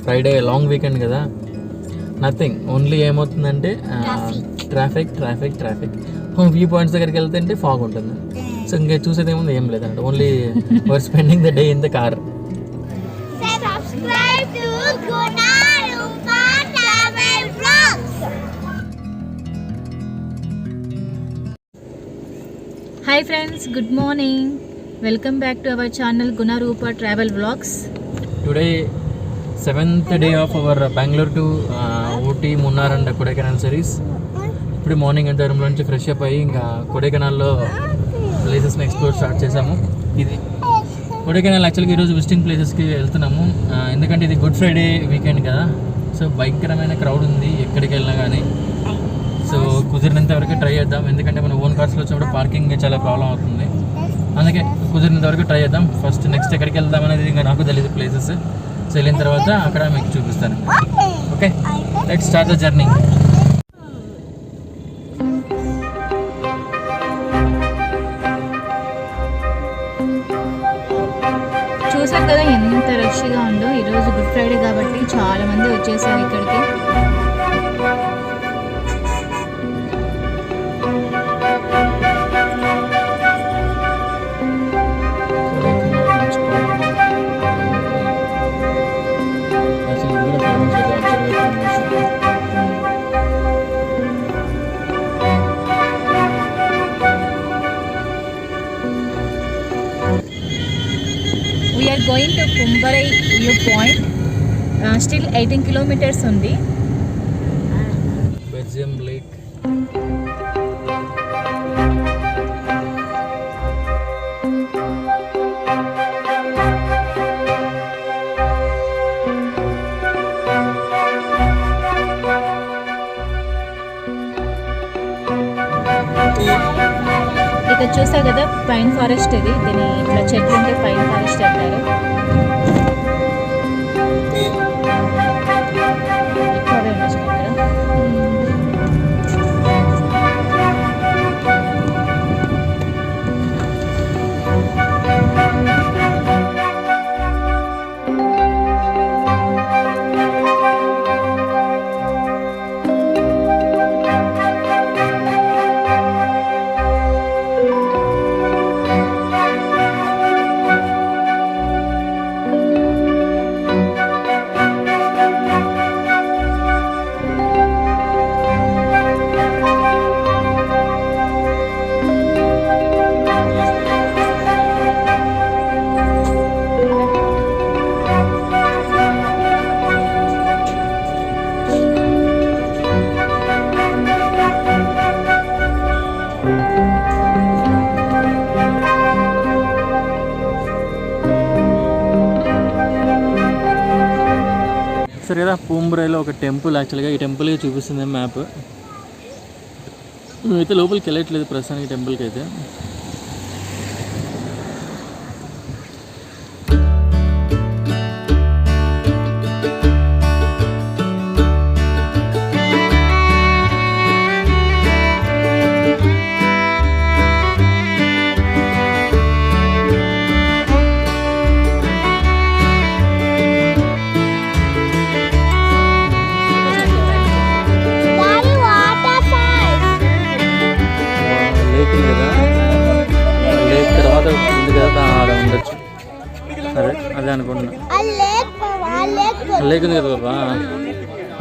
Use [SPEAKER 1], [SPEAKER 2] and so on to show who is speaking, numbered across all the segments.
[SPEAKER 1] Friday long weekend కదా, nothing, only ఏమవుతుందంటే traffic traffic traffic. View points దగ్గరికి వెళ్తుంటే ఫాగ్ ఉంటుంది. సో ఇంకా చూసేది ఏముంది, ఏం లేదంటే only were spending the day in the car.
[SPEAKER 2] Subscribe to Guna, Rupa travel vlogs.
[SPEAKER 3] Hi friends, good morning. Welcome back to our channel Guna Rupa travel vlogs.
[SPEAKER 1] Today 7th day of our Bangalore to Ooty, Munnar and Kodikanal series. ఇప్పుడు morning అంతా రూమ్లో నుంచి fresh up అయ్యి ఇంకా కొడైకెనాల్లో ప్లేసెస్ని explore start చేసాము. ఇది కొడైకెనాల్ యాక్చువల్గా ఈరోజు విజిటింగ్ ప్లేసెస్కి వెళ్తున్నాము, ఎందుకంటే ఇది గుడ్ ఫ్రైడే వీకెండ్ కదా. సో భయంకరమైన క్రౌడ్ ఉంది ఎక్కడికి వెళ్ళినా కానీ. సో కుదిరినంత వరకు ట్రై చేద్దాం, ఎందుకంటే మన ఓన్ కార్స్లో వచ్చినప్పుడు పార్కింగ్ చాలా ప్రాబ్లం అవుతుంది. అందుకే కుదిరినంత వరకు ట్రై చేద్దాం. ఫస్ట్ నెక్స్ట్ ఎక్కడికి వెళ్దాం అనేది ఇంకా నాకు తెలియదు ప్లేసెస్. సో వెళ్ళిన తర్వాత అక్కడ మీకు చూపిస్తాను. Okay, let's start the journey.
[SPEAKER 3] చూసారు కదా ఎంత రష్గా ఉందో. ఈరోజు గుడ్ ఫ్రైడే కాబట్టి చాలా మంది వచ్చేసారు ఇక్కడికి. We are going to poombarai view point. Still 18 kilometers ఉంది.
[SPEAKER 1] Belgium lake.
[SPEAKER 3] ఇక్కడ చూసా కదా పైన్ ఫారెస్ట్, ఇది దీని ఇట్లా చెట్లు ఉంటే పైన్ ఫారెస్ట్ అంటారు. ఎక్కువగా ఉండొచ్చు ఇక్కడ.
[SPEAKER 1] సరే కదా, పూంబరైలో ఒక టెంపుల్, యాక్చువల్గా ఈ టెంపుల్కి చూపిస్తుంది మ్యాప్. మేమైతే లోపలికి వెళ్ళట్లేదు ప్రస్తుతానికి టెంపుల్కి అయితే. అదే అనుకుంటున్నా. లేక్ ఉంది కదా బాబా,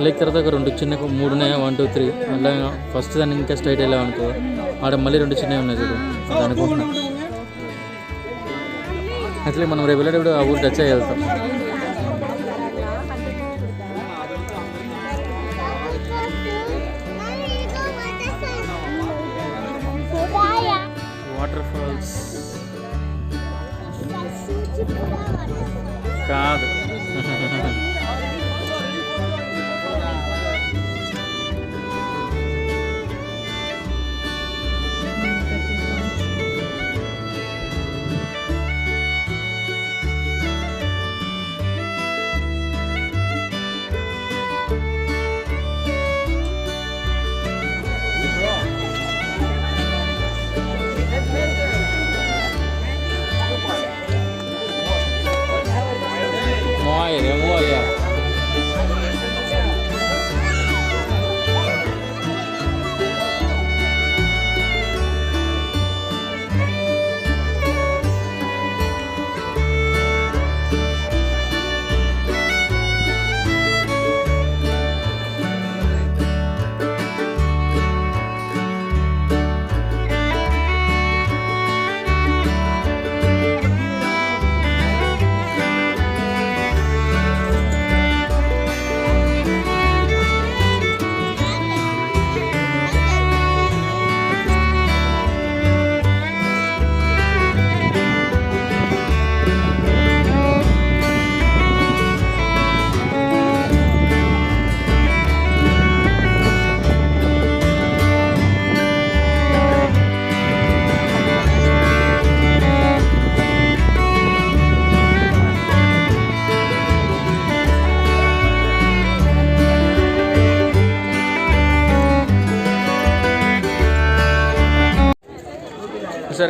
[SPEAKER 1] లేక్ తర్వాత ఒక రెండు చిన్న 3 ఉన్నాయి, 1 2 3. అలా ఫస్ట్ దాన్ని ఇంకా స్ట్రైట్ వెళ్ళాం అనుకో, ఆడ మళ్ళీ 2 చిన్నవి ఉన్నాయి చూడు, అది అనుకుంటున్నా. యాక్చువల్లీ మనం రేపు వెళ్ళేటప్పుడు ఆ ఊరు టచ్ అయ్యి వెళ్తాం. వాటర్ ఫాల్స్ కాదు.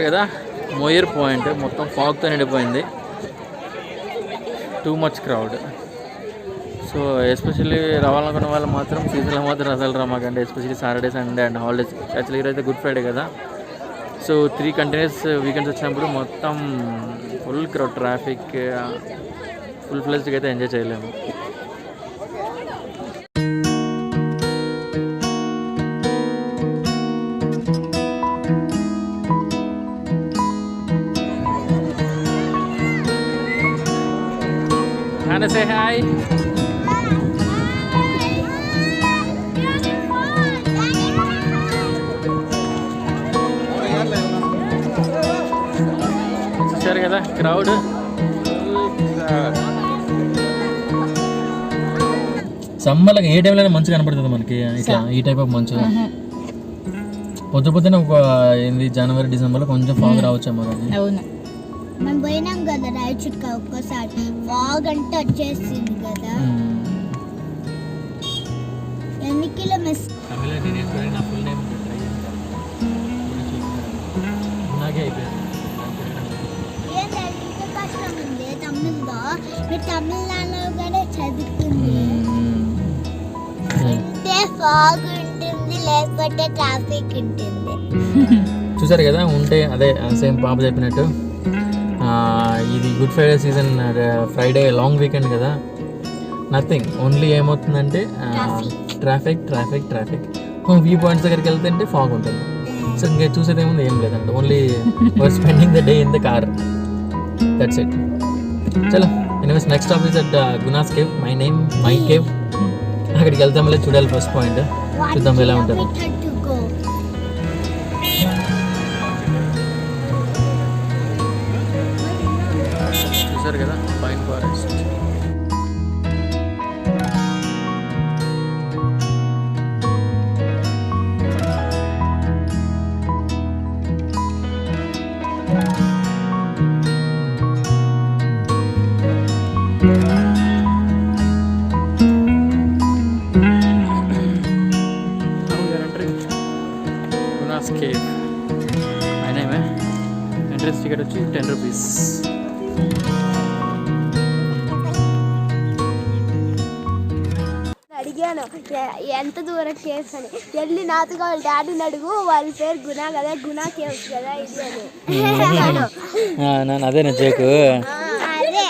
[SPEAKER 1] కదా మోయిర్ పాయింట్ మొత్తం ఫాగ్తో నిండిపోయింది, too much crowd. So especially రావాలనుకున్న వాళ్ళు మాత్రం సీజన్లో మాత్రం అసలు రమ్మకండి, especially Saturday Sunday and holidays. Actually ఈరోజు గుడ్ ఫ్రైడే కదా, సో 3 కంటిన్యూస్ వీకెండ్స్ వచ్చినప్పుడు మొత్తం ఫుల్ క్రౌడ్, ట్రాఫిక్, ఫుల్ ఫ్లెజ్డ్గా అయితే ఎంజాయ్ చేయలేము. Hannah, say hi. చూసారు కదా క్రౌడ్. సమ్మర్లో ఏ టైంలో మంచు కనపడుతుంది మనకి, ఇట్లా ఈ టైప్ ఆఫ్ మంచు. పొద్దున ఒక జనవరి డిసెంబర్లో కొంచెం ఫాగ్ రావచ్చేమో కానీ.
[SPEAKER 3] అవును,
[SPEAKER 2] మనం పోయినాం కదా రైట్ చుక్క ఒక్కసారి ఫాగ్ అంటే వచ్చేసింది కదా. ఎన్ని కిలోమీటర్స్ ఏంటంటే ఇంకా కష్టం ఉంది తమిళ్లో. మీరు తమిళనాడులో కూడా చదువుతుంది ఉంటే ఫాగ్ ఉంటుంది, లేకపోతే ట్రాఫిక్ ఉంటుంది.
[SPEAKER 1] చూసారు కదా, ఉంటే అదే సేమ్ పాప చెప్పినట్టు ఇది good Friday season, Friday long weekend కదా, నథింగ్, ఓన్లీ ఏమవుతుందంటే traffic traffic traffic. View points దగ్గరికి వెళ్తుంటే ఫాగ్ ఉంటుంది. సో ఇంకా చూసేది ఏముంది, ఏం లేదండి, only spending the day in the car, that's it. చలో anyways next stop is at Guna's cave, my cave. అక్కడికి వెళ్తాం, మళ్ళీ చూడాలి ఫస్ట్ పాయింట్, చూద్దాం ఎలా ఉంటుంది. చూసారు కదా pine forest. Guna's cave. My name entrance ticket వచ్చి 10 rupees.
[SPEAKER 2] అడిగాను ఎంత దూరం కేవ్స్ అని, వెళ్ళి నాతో వాళ్ళ డాడీని అడుగు, వాళ్ళ పేరు గుణ కదా, గుణ కేవ్స్ కదా ఇది అని.
[SPEAKER 1] అదే నా జేకు.
[SPEAKER 2] అదే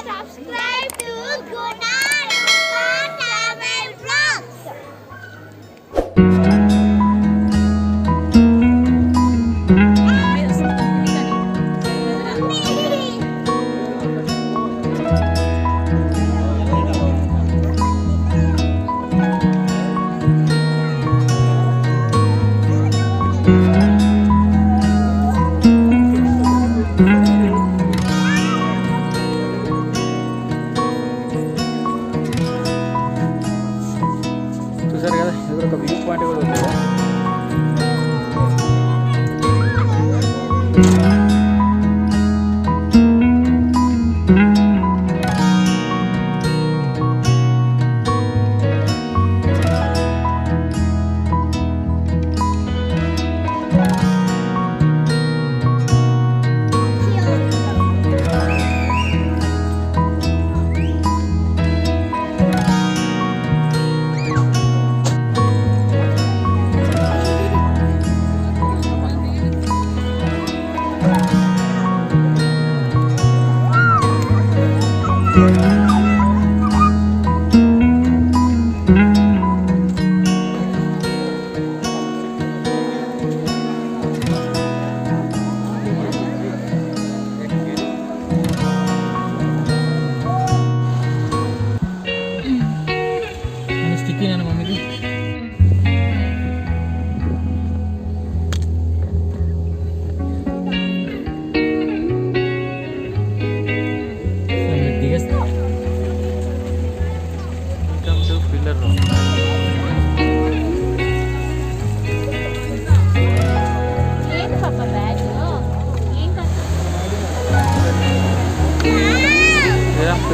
[SPEAKER 2] subscribe to Guna, Rupa, travel vlogs.
[SPEAKER 1] చూసారు కదా, ఇది కూడా ఒక వ్యూ పాయింట్ కూడా ఉంది కదా.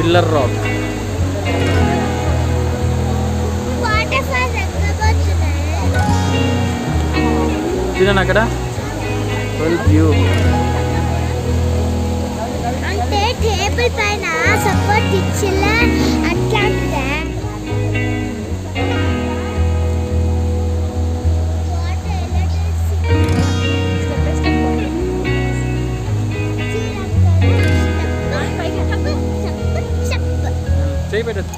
[SPEAKER 1] Pillar rock. చూడండి అక్కడ ఫుల్ వ్యూ.
[SPEAKER 2] అంటే టేబుల్ పైన సపోర్ట్ ఇచ్చిలా అట్లాంటిదే.
[SPEAKER 1] చేయి పెట్టదు.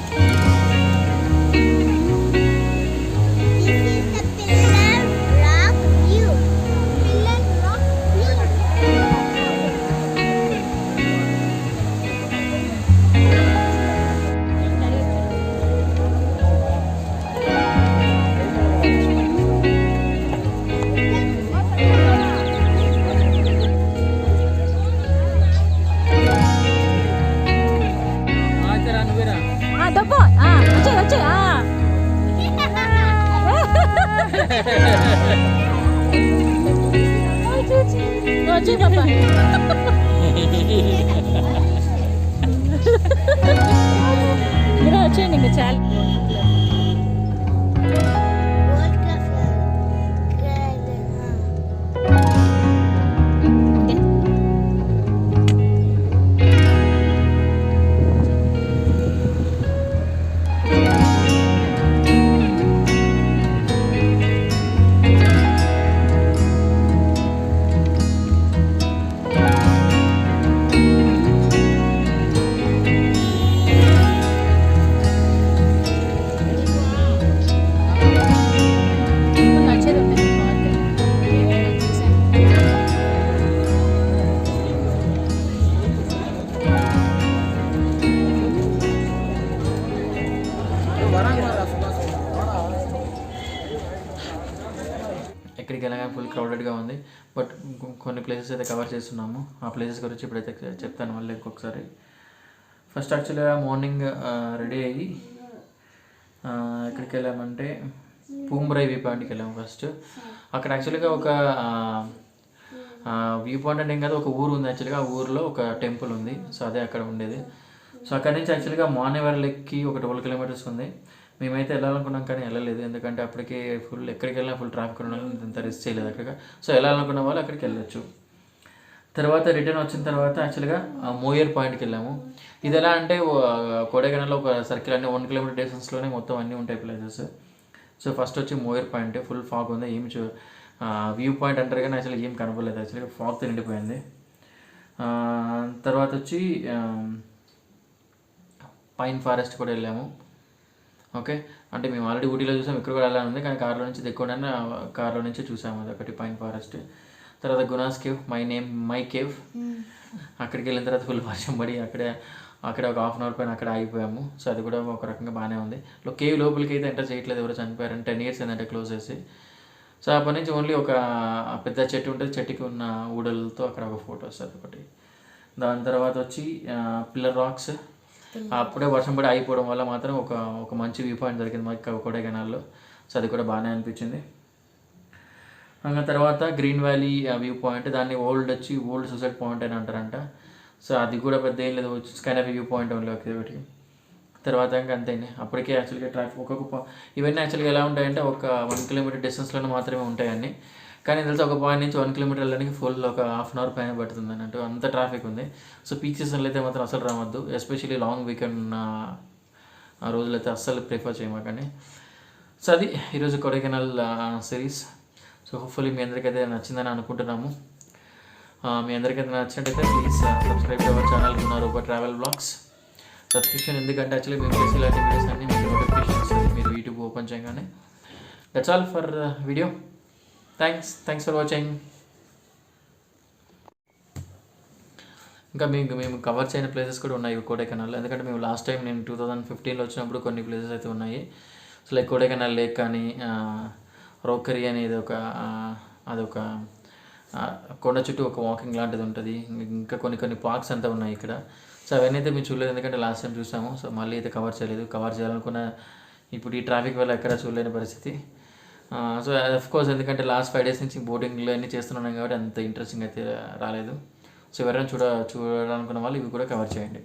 [SPEAKER 3] వచ్చేయండి ఇంకా చాలా.
[SPEAKER 1] ఎక్కడికి వెళ్ళగా ఫుల్ క్రౌడెడ్గా ఉంది. బట్ కొన్ని ప్లేసెస్ అయితే కవర్ చేస్తున్నాము. ఆ ప్లేసెస్ గురించి ఇప్పుడైతే చెప్తాను మళ్ళీ ఇంకొకసారి. ఫస్ట్ యాక్చువల్గా మార్నింగ్ రెడీ అయ్యి ఎక్కడికి వెళ్ళామంటే పూంబరై వ్యూ పాయింట్కి వెళ్ళాము. ఫస్ట్ అక్కడ యాక్చువల్గా ఒక వ్యూ పాయింట్ అంటే ఏం కాదు, ఒక ఊరు ఉంది. యాక్చువల్గా ఆ ఊరిలో ఒక టెంపుల్ ఉంది. సో అదే అక్కడ ఉండేది. సో అక్కడి నుంచి యాక్చువల్గా మానేవర్ లెక్కి ఒక 12 కిలోమీటర్స్ ఉంది. మేమైతే వెళ్ళాలనుకున్నాం కానీ వెళ్ళలేదు, ఎందుకంటే అప్పటికే ఫుల్ ఎక్కడికి వెళ్ళినా ఫుల్ ట్రాఫిక్ ఉండడం ఇంత రిస్క్ చేయలేదు అక్కడ. సో వెళ్ళాలనుకున్న వాళ్ళు అక్కడికి వెళ్ళొచ్చు. తర్వాత రిటర్న్ వచ్చిన తర్వాత యాక్చువల్గా మోయర్ పాయింట్కి వెళ్ళాము. ఇది ఎలా అంటే కొడైకెనాల్లో ఒక సర్కిల్ అన్నీ 1 కిలోమీటర్ డిస్టెన్స్లోనే మొత్తం అన్నీ ఉంటాయి ప్లేసెస్. సో ఫస్ట్ వచ్చి మోయర్ పాయింట్. ఫుల్ ఫాగ్ ఉంది, ఏమి వ్యూ పాయింట్ అంటారు కానీ యాక్చువల్గా ఏం కనపడలేదు. యాక్చువల్గా ఫాగ్తో నిండిపోయింది. తర్వాత వచ్చి పైన్ ఫారెస్ట్ కూడా వెళ్ళాము. ఓకే, అంటే మేము ఆల్రెడీ ఊటీలో చూసాం, ఇక్కడ కూడా వెళ్ళాలి కానీ కార్లో నుంచి దిక్కునే కార్లో నుంచి చూసాము. అది ఒకటి పైన్ ఫారెస్ట్. తర్వాత గునాస్ కేవ్, మై కేవ్. అక్కడికి వెళ్ళిన తర్వాత ఫుల్ వర్షం పడి అక్కడ ఒక 1/2 అవర్ పైన అక్కడ ఆగిపోయాము. సో అది కూడా ఒక రకంగా బాగానే ఉంది. కేవ్ లోపలికి అయితే ఎంటర్ చేయట్లేదు, ఎవరు చనిపోయారని 10 years ఏంటంటే క్లోజ్ చేసి. సో అప్పటి నుంచి ఓన్లీ ఒక పెద్ద చెట్టు ఉంటుంది, చెట్టుకి ఉన్న ఊడలతో అక్కడ ఒక ఫోటో వస్తుంది ఒకటి. దాని తర్వాత వచ్చి పిల్లర్ రాక్స్. అప్పుడే వర్షం పడి అయిపోవడం వల్ల మాత్రం ఒక మంచి వ్యూ పాయింట్ దొరికింది మాకు కొడైకెనాల్లో. సో అది కూడా బాగానే అనిపించింది. ఇంకా తర్వాత గ్రీన్ వ్యాలీ వ్యూ పాయింట్, దాన్ని ఓల్డ్ సూసైడ్ పాయింట్ అని అంటారంట. సో అది కూడా పెద్ద ఏం లేదు, kind of view point only ఒకటి. తర్వాత ఇంకా అంతే. అప్పటికే యాక్చువల్గా ట్రాఫిక్ ఇవన్నీ యాక్చువల్గా ఎలా ఉంటాయంటే ఒక 1 కిలోమీటర్ డిస్టెన్స్లోనే మాత్రమే ఉంటాయి అన్నీ. కానీ తెలిసి ఒక పాయింట్ నుంచి 1 కిలోమీటర్ వెళ్ళడానికి ఫుల్ ఒక 1/2 అవర్ పైన పడుతుంది అన్నట్టు, అంత ట్రాఫిక్ ఉంది. సో పీక్ సీజన్లో అయితే మాత్రం అసలు రావద్దు, ఎస్పెషల్లీ లాంగ్ వీకెండ్ ఆ రోజులైతే అస్సలు ప్రిఫర్ చేయమాకండి. సో అది ఈరోజు కొడైకెనాల్ సిరీస్. సో హోప్ఫుల్లీ మీ అందరికైతే నచ్చిందని అనుకుంటున్నాము. మీ అందరికైతే నచ్చినట్టయితే please subscribe to our channel Rupa travel blogs. Subscription ఎందుకంటే యాక్చువల్లీ మేము చేసే ఇలాంటి వీడియోస్ అన్నీ మీకు నోటిఫికేషన్ వస్తుంది మీరు యూట్యూబ్ ఓపెన్ చేయగానే. That's all for video. Thanks for watching. ఇంకా మేము కవర్ చేయని ప్లేసెస్ కూడా ఉన్నాయి కొడైకెనాల్. ఎందుకంటే మేము లాస్ట్ టైం నేను 2015లో వచ్చినప్పుడు కొన్ని ప్లేసెస్ అయితే ఉన్నాయి. సో లైక్ కొడైకెనాల్ లేక్ కానీ రోకరీ అనేది అదొక కొండ చుట్టూ ఒక వాకింగ్ లాంటిది ఉంటుంది. ఇంకా కొన్ని పార్క్స్ అంతా ఉన్నాయి ఇక్కడ. సో అవన్నీ అయితే మేము చూడలేదు, ఎందుకంటే లాస్ట్ టైం చూసాము. సో మళ్ళీ అయితే కవర్ చేయాలనుకున్న ఇప్పుడు ఈ ట్రాఫిక్ వల్ల ఎక్కడ చూడలేని పరిస్థితి. సో అఫ్కోర్స్ ఎందుకంటే లాస్ట్ 5 days నుంచి బోటింగ్లో అన్నీ చేస్తున్నాం కాబట్టి అంత ఇంట్రెస్టింగ్ అయితే రాలేదు. సో ఎవరైనా చూడాలనుకున్న వాళ్ళు ఇవి కూడా కవర్ చేయండి.